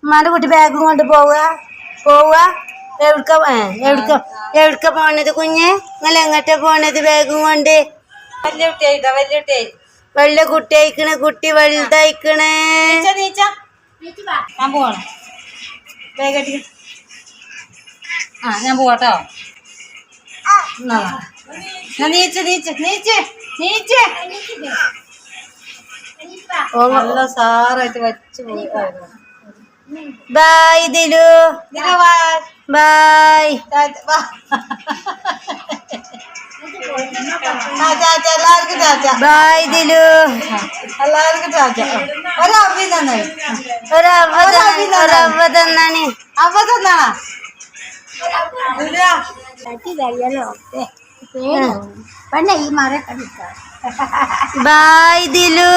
ഉമ്മാന്റെ കുട്ടി ബാഗും കൊണ്ട് പോവുക എവിടുക്ക പോണത് കുഞ്ഞ്? നിങ്ങൾ എങ്ങോട്ടാ പോണത് ബാഗും കൊണ്ട്? വലിയ കുട്ടി അയക്കണേ, കുട്ടി വലുതയക്കണേ. ഞാൻ പോവാണ്. ഞാൻ പോവാട്ടോ. നല്ല സാറായിട്ട് വച്ച് പോയി. Bye Dilu, bye. എല്ലാവർക്കും ബൈ ദിലു. എല്ലാവർക്കും ഒരവ തന്നാണ്. ഒരവ തന്നാണ്. അവ തന്നാണാ ബൈ ദിലു.